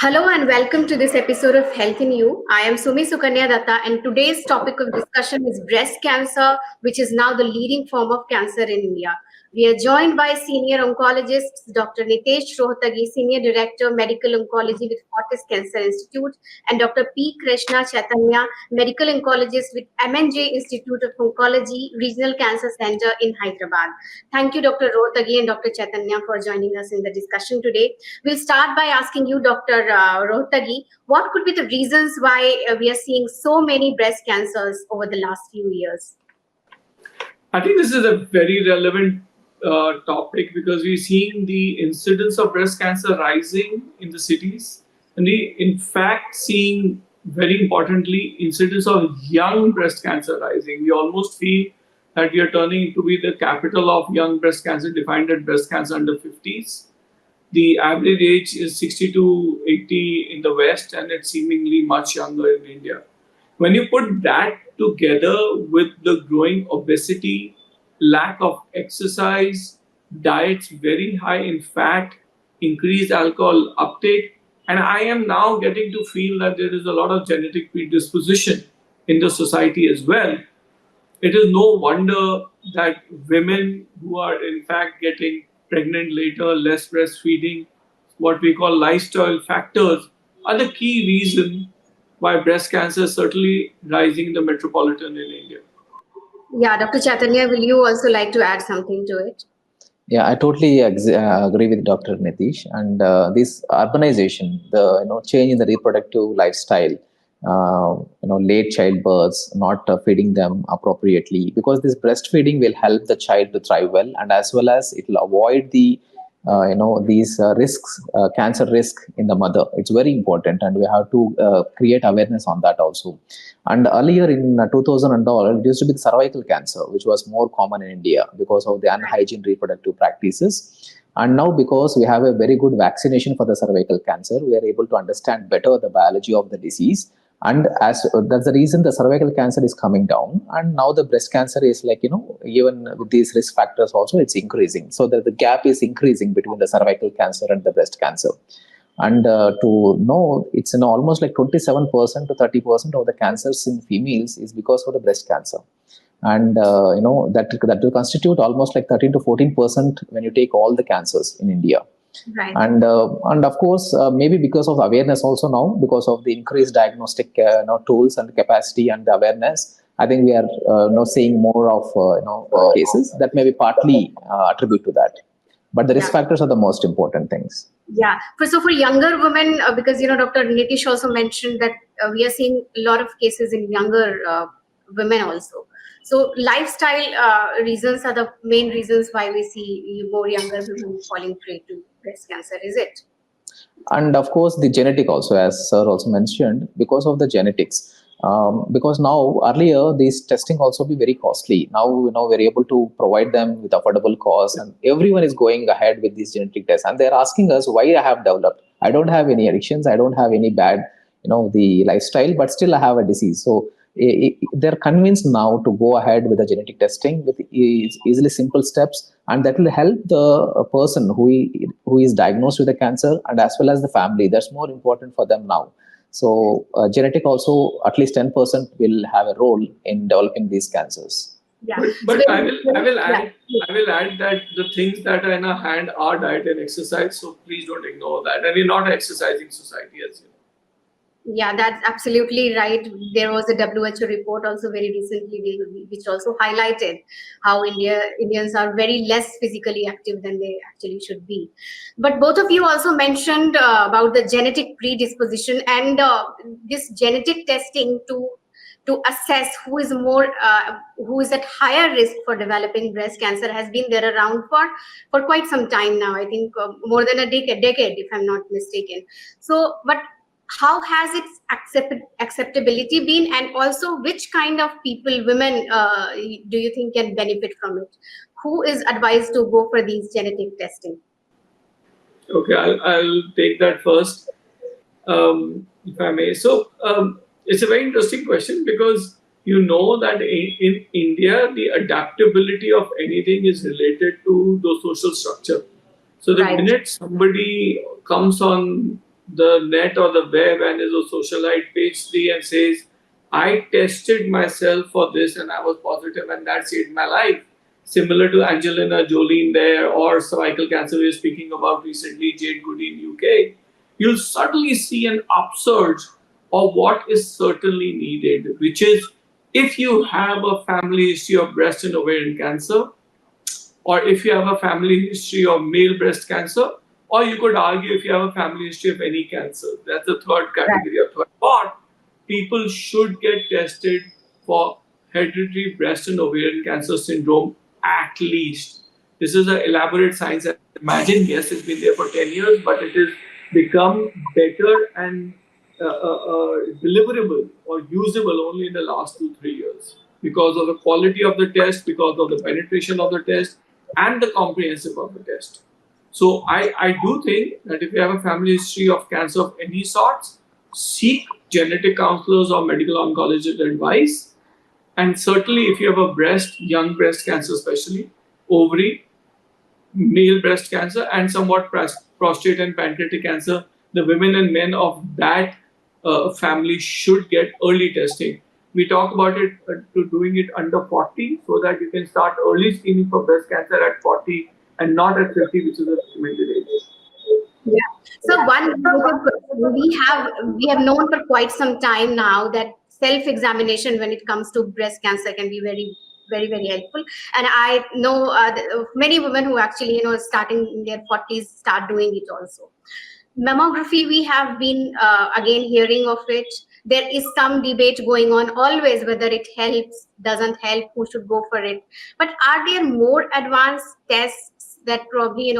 Hello and welcome to this episode of Health in You. I am Sumi Sukanya Datta, and today's topic of discussion is breast cancer, which is now the leading form of cancer in India. We are joined by senior oncologists Dr. Nitesh Rohtagi, Senior Director Medical Oncology with Fortis Cancer Institute, and Dr. P. Krishna Chaitanya, Medical Oncologist with MNJ Institute of Oncology Regional Cancer Center in Hyderabad. Thank you, Dr. Rohtagi and Dr. Chaitanya, for joining us in the discussion today. We'll start by asking you, Dr. Rohtagi, what could be the reasons why we are seeing so many breast cancers over the last few years? I think this is a very relevant topic because we're seeing the incidence of breast cancer rising in the cities, and we, in fact, seeing very importantly incidence of young breast cancer rising. We almost feel that we are turning to be the capital of young breast cancer, defined as breast cancer under 50s. The average age is 60 to 80 in the West, and it's seemingly much younger in India. When you put that together with the growing obesity, lack of exercise, diets very high in fat, increased alcohol uptake, and I am now getting to feel that there is a lot of genetic predisposition in the society as well. It is no wonder that women who are in fact getting pregnant later, less breastfeeding, what we call lifestyle factors, are the key reason why breast cancer is certainly rising in the metropolitan in India. Yeah, Dr. Chaitanya, will you also like to add something to it? Yeah, I totally agree with Dr. Nitish. And this urbanization, the change in the reproductive lifestyle, late childbirths, not feeding them appropriately, because this breastfeeding will help the child to thrive well, and as well as it will avoid the these risks, cancer risk in the mother. It's very important, and we have to create awareness on that also. And earlier in 2000 and all, it used to be the cervical cancer, which was more common in India because of the unhygiene reproductive practices. And now, because we have a very good vaccination for the cervical cancer, we are able to understand better the biology of the disease. And as that's the reason the cervical cancer is coming down, and now the breast cancer is even with these risk factors also it's increasing. So that the gap is increasing between the cervical cancer and the breast cancer. And to know, it's almost like 27% to 30% of the cancers in females is because of the breast cancer. And that will constitute almost like 13 to 14% when you take all the cancers in India. Right. And of course, maybe because of awareness also now, because of the increased diagnostic tools and capacity and awareness, I think we are seeing more of cases that may be partly attribute to that. But the risk factors are the most important things. Yeah. So for younger women, because Dr. Nitish also mentioned that we are seeing a lot of cases in younger women also. So lifestyle reasons are the main reasons why we see more younger women falling prey to breast cancer, is it? And of course, the genetic also, as sir also mentioned, because of the genetics. Because now earlier these testing also be very costly. Now we're able to provide them with affordable costs, and everyone is going ahead with these genetic tests, and they're asking us why I have developed. I don't have any addictions. I don't have any bad the lifestyle, but still I have a disease. So they're convinced now to go ahead with the genetic testing with easily simple steps, and that will help the person who is diagnosed with the cancer, and as well as the family. That's more important for them now. So genetic also at least 10% will have a role in developing these cancers. Yeah. But I will add that the things that are in our hand are diet and exercise. So please don't ignore that. And we're not an exercising society, as you know. Yeah, that's absolutely right. There was a WHO report also very recently, which also highlighted how Indians are very less physically active than they actually should be. But both of you also mentioned about the genetic predisposition and this genetic testing to assess who is at higher risk for developing breast cancer has been there around for quite some time now. I think more than a decade, if I'm not mistaken. So, but how has its acceptability been, and also which kind of people, women, do you think can benefit from it? Who is advised to go for these genetic testing? Okay, I'll take that first, if I may. So it's a very interesting question because you know that in India, the adaptability of anything is related to the social structure. So the Right. minute somebody comes on the net or the web and is a socialite page 3 and says, I tested myself for this and I was positive and that saved my life. Similar to Angelina Jolie in there or cervical cancer we were speaking about recently, Jade Goody in UK, you'll suddenly see an upsurge of what is certainly needed, which is if you have a family history of breast and ovarian cancer, or if you have a family history of male breast cancer, or you could argue if you have a family history of any cancer. That's the third Right. category of third. But people should get tested for hereditary breast and ovarian cancer syndrome at least. This is an elaborate science. Imagine, yes, it's been there for 10 years, but it has become better and deliverable or usable only in the last 2 3 years because of the quality of the test, because of the penetration of the test, and the comprehensive of the test. So I do think that if you have a family history of cancer of any sorts, seek genetic counselors or medical oncologist advice. And certainly if you have a breast, young breast cancer especially, ovary, male breast cancer, and somewhat prostate and pancreatic cancer, the women and men of that family should get early testing. We talk about it to doing it under 40 so that you can start early screening for breast cancer at 40 and not at 50, which is the recommended age. Yeah. So one related question, we have known for quite some time now that self-examination when it comes to breast cancer can be very helpful. And I know many women who actually starting in their 40s start doing it also. Mammography, we have been again hearing of it. There is some debate going on always whether it helps, doesn't help, who should go for it. But are there more advanced tests that probably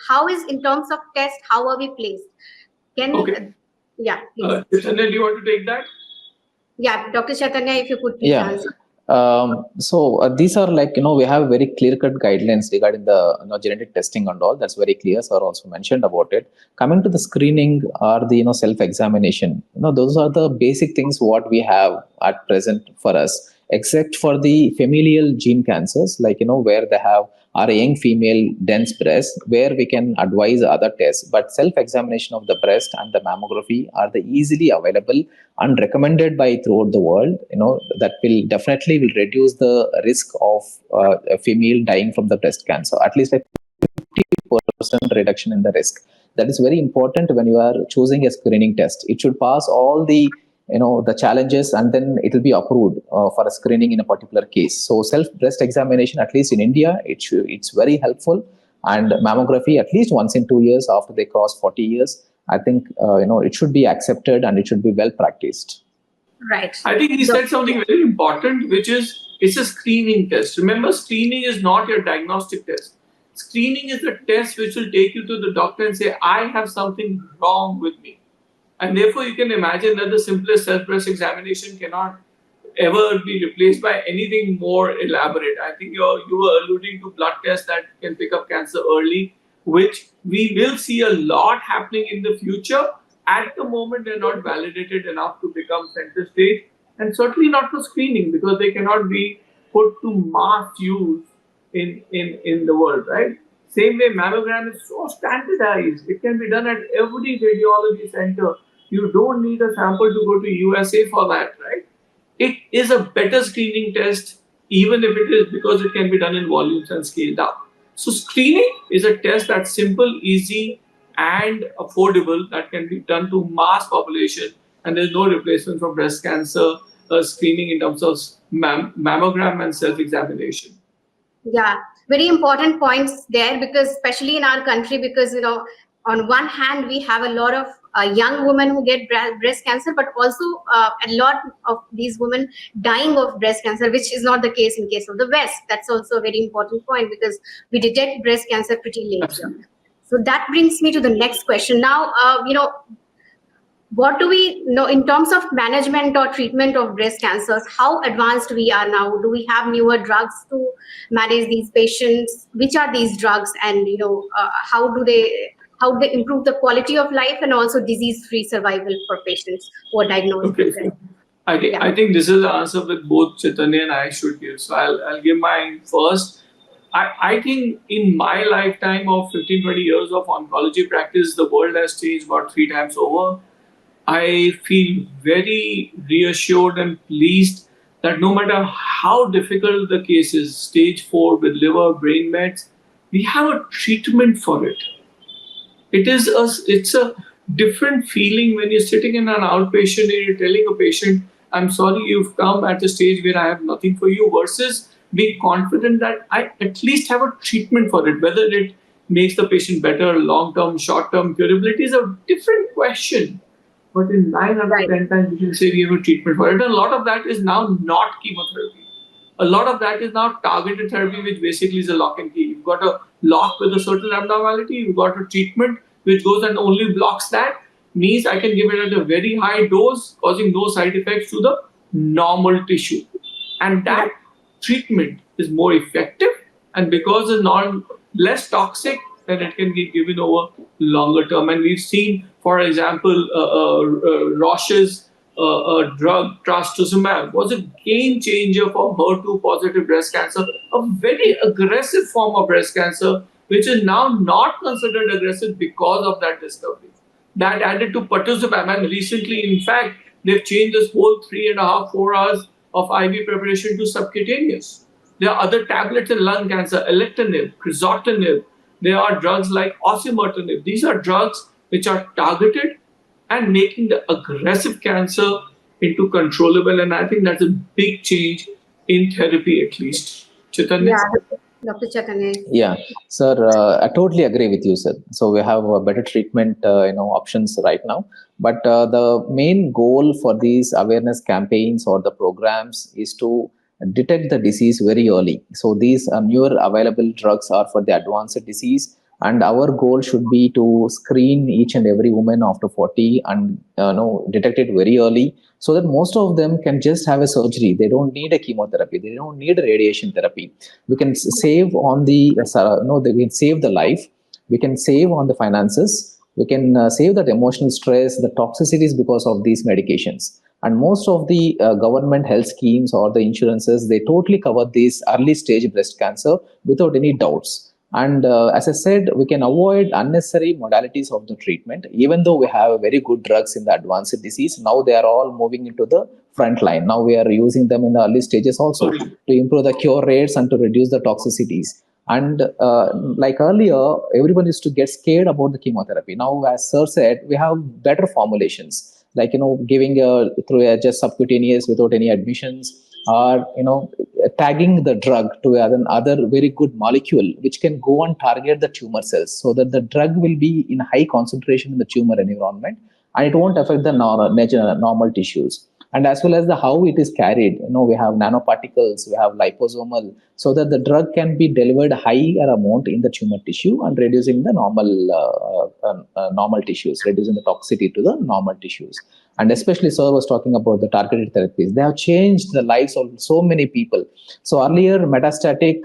how is in terms of test, how are we placed? Can Okay. yeah, please. Chaitanya, do you want to take that? Yeah, Dr. Chaitanya, if you could please Yeah. answer. These are like, we have very clear-cut guidelines regarding the genetic testing and all. That's very clear. Sir also mentioned about it. Coming to the screening or the self-examination, those are the basic things what we have at present for us, except for the familial gene cancers, like where they have are a young female dense breast, where we can advise other tests. But self-examination of the breast and the mammography are the easily available and recommended by throughout the world. That will definitely will reduce the risk of a female dying from the breast cancer, at least like 50% reduction in the risk. That is very important when you are choosing a screening test. It should pass all the challenges, and then it will be approved for a screening in a particular case. So self breast examination, at least in India, it's very helpful. And mammography, at least once in 2 years after they cross 40 years, I think it should be accepted and it should be well practiced. Right. I think he said something very important, which is it's a screening test. Remember, screening is not your diagnostic test. Screening is a test which will take you to the doctor and say, I have something wrong with me. And therefore, you can imagine that the simplest self breast examination cannot ever be replaced by anything more elaborate. I think you were alluding to blood tests that can pick up cancer early, which we will see a lot happening in the future. At the moment, they're not validated enough to become center stage, and certainly not for screening because they cannot be put to mass use in the world, right? Same way, mammogram is so standardized; it can be done at every radiology center. You don't need a sample to go to USA for that, right? It is a better screening test, even if it is because it can be done in volumes and scaled up. So, screening is a test that's simple, easy, and affordable that can be done to mass population, and there's no replacement for breast cancer screening in terms of mammogram and self-examination. Yeah, very important points there, because especially in our country, because on one hand we have a lot of young women who get breast cancer, but also a lot of these women dying of breast cancer, which is not the case in case of the West. That's also a very important point because we detect breast cancer pretty late here. Absolutely. So that brings me to the next question. Now, what do we know in terms of management or treatment of breast cancers? How advanced we are now? Do we have newer drugs to manage these patients? Which are these drugs, and how do they improve the quality of life and also disease-free survival for patients who are diagnosed Okay. with breast? I think this is the answer with both Chaitanya and I should give. So I'll give mine first. I think in my lifetime of 15, 20 years of oncology practice, the world has changed about three times over. I feel very reassured and pleased that no matter how difficult the case is, stage 4 with liver, brain mets, we have a treatment for it. It's a different feeling when you're sitting in an outpatient and you're telling a patient, I'm sorry you've come at a stage where I have nothing for you, versus being confident that I at least have a treatment for it. Whether it makes the patient better, long term, short term, curability is a different question. But in 9 out of Right. 10 times, you can say we have a treatment for it. And a lot of that is now not chemotherapy. A lot of that is now targeted therapy, which basically is a lock and key. You've got a lock with a certain abnormality, you've got a treatment which goes and only blocks that, means I can give it at a very high dose, causing no side effects to the normal tissue. And Right. that treatment is more effective, and because it's non less toxic, then it can be given over longer term. And we've seen, for example, Roche's drug trastuzumab was a game changer for HER2 positive breast cancer, a very aggressive form of breast cancer, which is now not considered aggressive because of that discovery. That added to pertuzumab, and recently, in fact, they've changed this whole 3.5, 4 hours of IV preparation to subcutaneous. There are other tablets in lung cancer, alectinib, crizotinib. There are drugs like osimertinib. These are drugs which are targeted and making the aggressive cancer into controllable. And I think that's a big change in therapy, at least. Chaitanya? Yeah, Dr. Chaitanya. Yeah, sir, I totally agree with you, sir. So we have better treatment, options right now. But the main goal for these awareness campaigns or the programs is to detect the disease very early. So these newer available drugs are for the advanced disease, and our goal should be to screen each and every woman after 40 and detect it very early, so that most of them can just have a surgery. They don't need a chemotherapy, they don't need a radiation therapy. We can save on the we can save the life, we can save on the finances, we can save that emotional stress, the toxicities because of these medications. And most of the government health schemes or the insurances, they totally cover this early stage breast cancer without any doubts. And as I said, we can avoid unnecessary modalities of the treatment. Even though we have very good drugs in the advanced disease, now they are all moving into the front line. Now we are using them in the early stages also Sorry. to improve the cure rates and to reduce the toxicities. And like earlier, everyone used to get scared about the chemotherapy. Now, as Sir said, we have better formulations, like giving through just subcutaneous without any admissions, or tagging the drug to another very good molecule which can go and target the tumor cells, so that the drug will be in high concentration in the tumor environment, and it won't affect the normal tissues. And as well as the how it is carried, we have nanoparticles, we have liposomal, so that the drug can be delivered higher amount in the tumor tissue and reducing the normal tissues, reducing the toxicity to the normal tissues. And especially sir was talking about the targeted therapies, they have changed the lives of so many people. So earlier metastatic,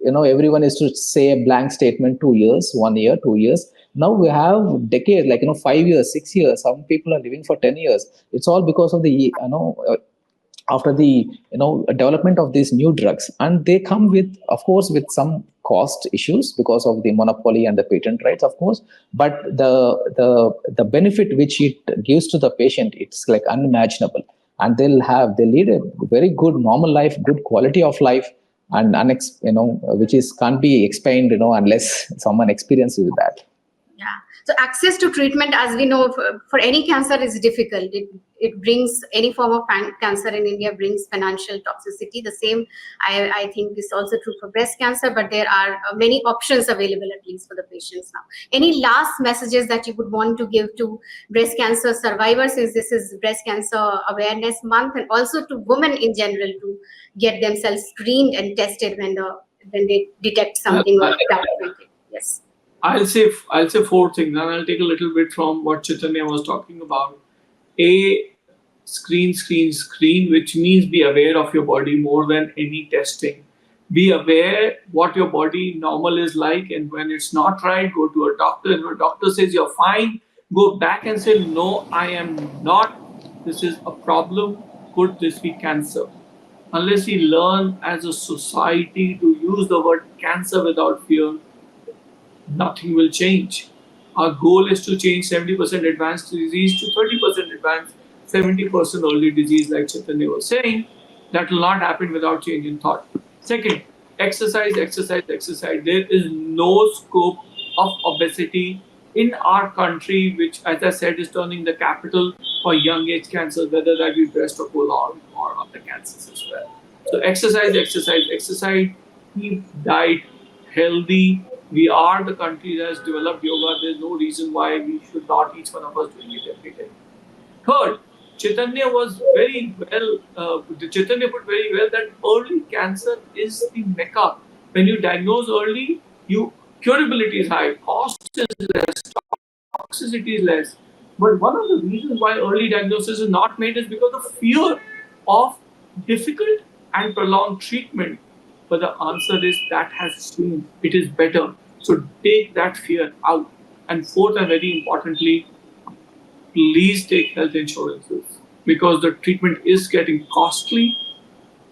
everyone is to say a blank statement, 2 years, 1 year, 2 years. Now we have decades, like 5 years, 6 years, some people are living for 10 years. It's all because of the after the development of these new drugs, and they come with, of course, with some cost issues because of the monopoly and the patent rights, of course. But the benefit which it gives to the patient, it's like unimaginable. And they lead a very good normal life, good quality of life, and which is can't be explained, unless someone experiences that. Yeah. So access to treatment, as we know, for any cancer is difficult. It brings any form of cancer in India brings financial toxicity. The same, I think, is also true for breast cancer. But there are many options available, at least for the patients now. Any last messages that you would want to give to breast cancer survivors, since this is Breast Cancer Awareness Month, and also to women in general to get themselves screened and tested when they detect Well, something or doubt something? Yes. I'll say four things, and I'll take a little bit from what Chaitanya was talking about. A, screen, screen, screen, which means be aware of your body more than any testing. Be aware what your body normal is like, and when it's not right, go to a doctor. If a doctor says you're fine, go back and say, no, I am not. This is a problem. Could this be cancer? unless we learn as a society to use the word cancer without fear, nothing will change. Our goal is to change 70% advanced disease to 30% advanced, 70% early disease, like Chaitanya was saying. That will not happen without change in thought. Second, exercise, exercise, exercise. There is no scope of obesity in our country, which, as I said, is turning the capital for young age cancers, whether that be breast or colon or other cancers as well. So, exercise, exercise, exercise, keep diet healthy. We are the country that has developed yoga. There's no reason why we should not, each one of us, doing it every day. Third, Chaitanya was very well. Chaitanya put very well that early cancer is the mecca. When you diagnose early, you curability is high, cost is less, toxicity is less. But one of the reasons why early diagnosis is not made is because of fear of difficult and prolonged treatment. But the answer is that has changed. It is better. So take that fear out. And fourth, and very importantly, please take health insurances because the treatment is getting costly.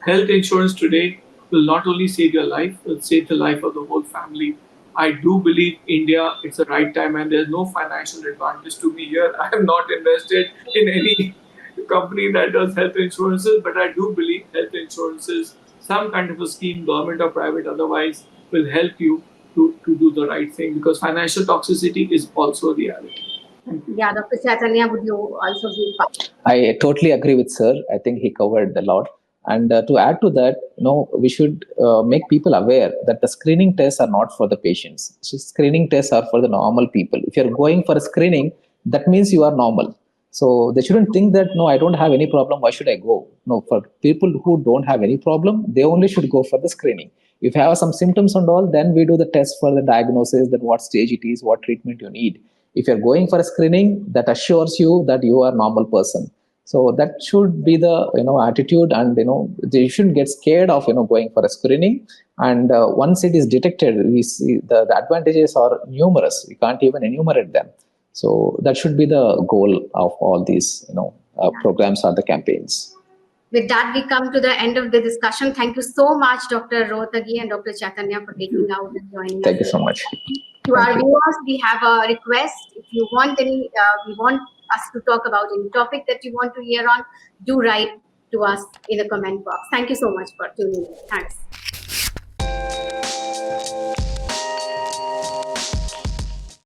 Health insurance today will not only save your life, it will save the life of the whole family. I do believe India, it's the right time, and there's no financial advantage to me here. I am not invested in any company that does health insurances, but I do believe health insurances, some kind of a scheme, government or private, otherwise, will help you to do the right thing because financial toxicity is also a reality. Thank you. Yeah, Dr. Chaitanya, would you also give? I totally agree with sir. I think he covered a lot. And to add to that, we should make people aware that the screening tests are not for the patients. So screening tests are for the normal people. If you're going for a screening, that means you are normal. So they shouldn't think that no, I don't have any problem. Why should I go? No, for people who don't have any problem, they only should go for the screening. If you have some symptoms and all, then we do the test for the diagnosis, that what stage it is, what treatment you need. If you're going for a screening, that assures you that you are a normal person. So that should be the attitude, and they shouldn't get scared of going for a screening. And once it is detected, we see the advantages are numerous. We can't even enumerate them. So that should be the goal of all these programs or the campaigns. With that, we come to the end of the discussion. Thank you so much, Dr. Rohtagi and Dr. Chaitanya, for taking out and joining Thank you us. so much. To our viewers, we have a request. If you want we want us to talk about any topic that you want to hear on, do write to us in the comment box. Thank you so much for tuning in. Thanks.